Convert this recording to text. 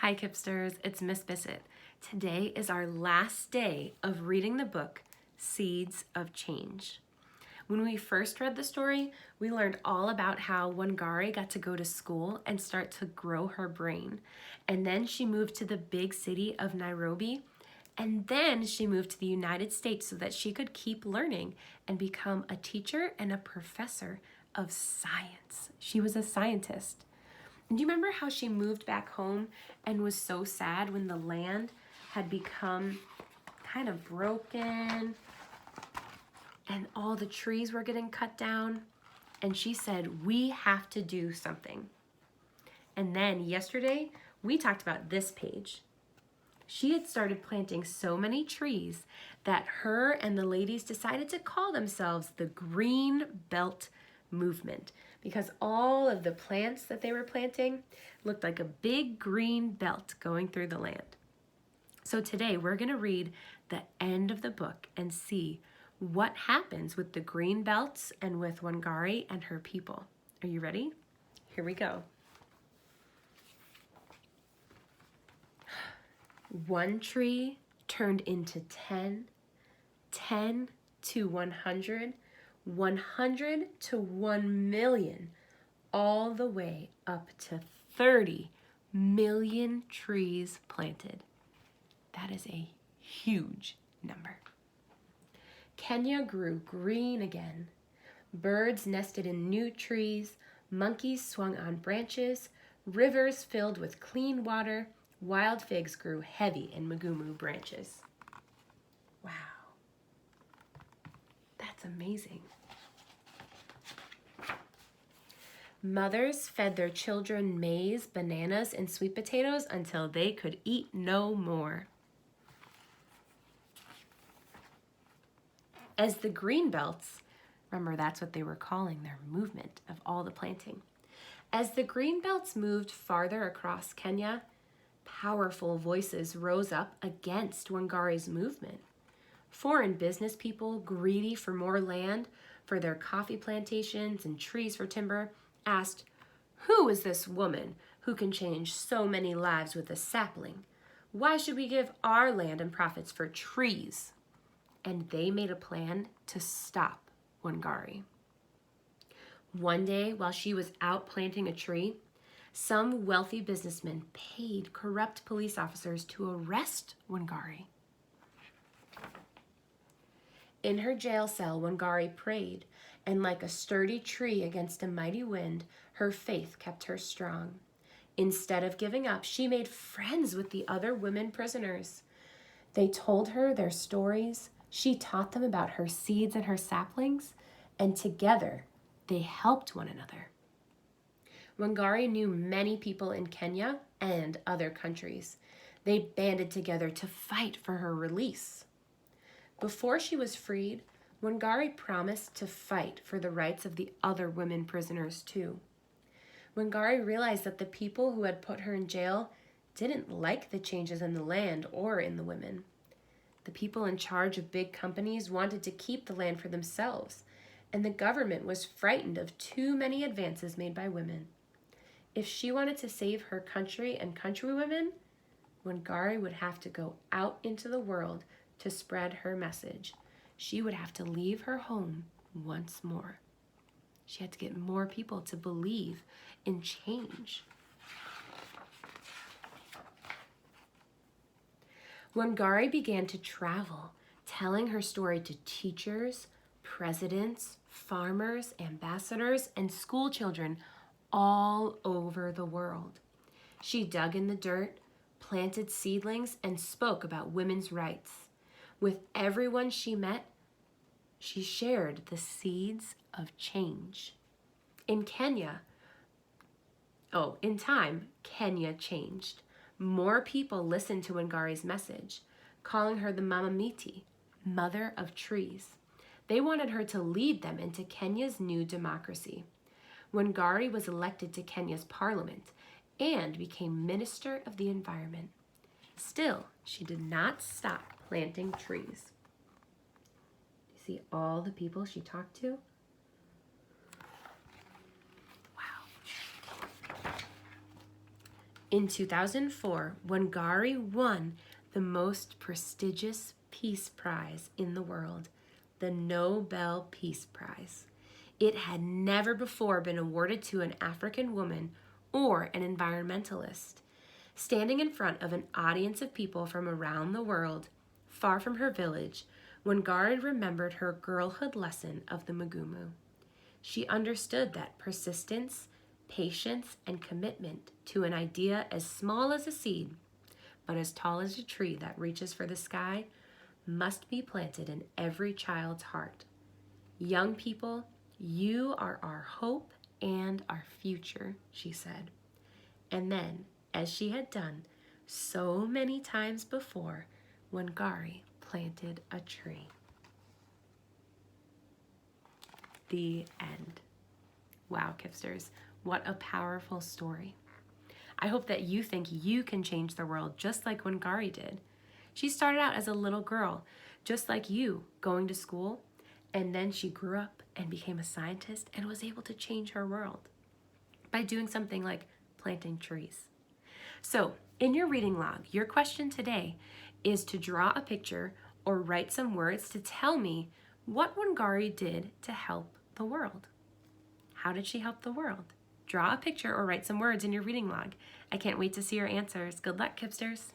Hi Kipsters, it's Miss Bissett. Today is our last day of reading the book, Seeds of Change. When we first read the story, we learned all about how Wangari got to go to school and start to grow her brain. And then she moved to the big city of Nairobi. And then she moved to the United States so that she could keep learning and become a teacher and a professor of science. She was a scientist. And do you remember how she moved back home and was so sad when the land had become kind of broken and all the trees were getting cut down? And she said, we have to do something. And then yesterday, we talked about this page. She had started planting so many trees that her and the ladies decided to call themselves the Green Belt Movement, because all of the plants that they were planting looked like a big green belt going through the land. So today we're going to read the end of the book and see what happens with the green belts and with Wangari and her people. Are you ready? Here we go. One tree turned into 10, 10 to 100, 100 to 1 million, all the way up to 30 million trees planted. That is a huge number. Kenya grew green again. Birds nested in new trees, monkeys swung on branches, rivers filled with clean water, wild figs grew heavy in mugumu branches. Wow. That's amazing. Mothers fed their children maize, bananas, and sweet potatoes until they could eat no more. As the green belts, remember that's what they were calling their movement of all the planting. As the green belts moved farther across Kenya, powerful voices rose up against Wangari's movement. Foreign business people, greedy for more land for their coffee plantations and trees for timber, asked, "Who is this woman who can change so many lives with a sapling? Why should we give our land and profits for trees?" And they made a plan to stop Wangari. One day, while she was out planting a tree, some wealthy businessmen paid corrupt police officers to arrest Wangari. In her jail cell, Wangari prayed, and like a sturdy tree against a mighty wind, her faith kept her strong. Instead of giving up, she made friends with the other women prisoners. They told her their stories. She taught them about her seeds and her saplings, and together they helped one another. Wangari knew many people in Kenya and other countries. They banded together to fight for her release. Before she was freed, Wangari promised to fight for the rights of the other women prisoners too. Wangari realized that the people who had put her in jail didn't like the changes in the land or in the women. The people in charge of big companies wanted to keep the land for themselves, and the government was frightened of too many advances made by women. If she wanted to save her country and countrywomen, Wangari would have to go out into the world to spread her message. She would have to leave her home once more. She had to get more people to believe in change. Wangari began to travel, telling her story to teachers, presidents, farmers, ambassadors, and school children all over the world. She dug in the dirt, planted seedlings, and spoke about women's rights. With everyone she met, she shared the seeds of change. In time, Kenya changed. More people listened to Wangari's message, calling her the Mama Miti, Mother of Trees. They wanted her to lead them into Kenya's new democracy. Wangari was elected to Kenya's parliament and became Minister of the Environment. Still, she did not stop planting trees. You see all the people she talked to? Wow. In 2004, Wangari won the most prestigious peace prize in the world, the Nobel Peace Prize. It had never before been awarded to an African woman or an environmentalist. Standing in front of an audience of people from around the world, far from her village, Wangari remembered her girlhood lesson of the Mugumu. She understood that persistence, patience, and commitment to an idea as small as a seed, but as tall as a tree that reaches for the sky, must be planted in every child's heart. Young people, you are our hope and our future, she said. And then, as she had done so many times before, Wangari planted a tree. The end. Wow, Kipsters, what a powerful story. I hope that you think you can change the world just like Wangari did. She started out as a little girl, just like you, going to school, and then she grew up and became a scientist and was able to change her world by doing something like planting trees. So, in your reading log, your question today is to draw a picture or write some words to tell me what Wangari did to help the world. How did she help the world? Draw a picture or write some words in your reading log. I can't wait to see your answers. Good luck, Kipsters.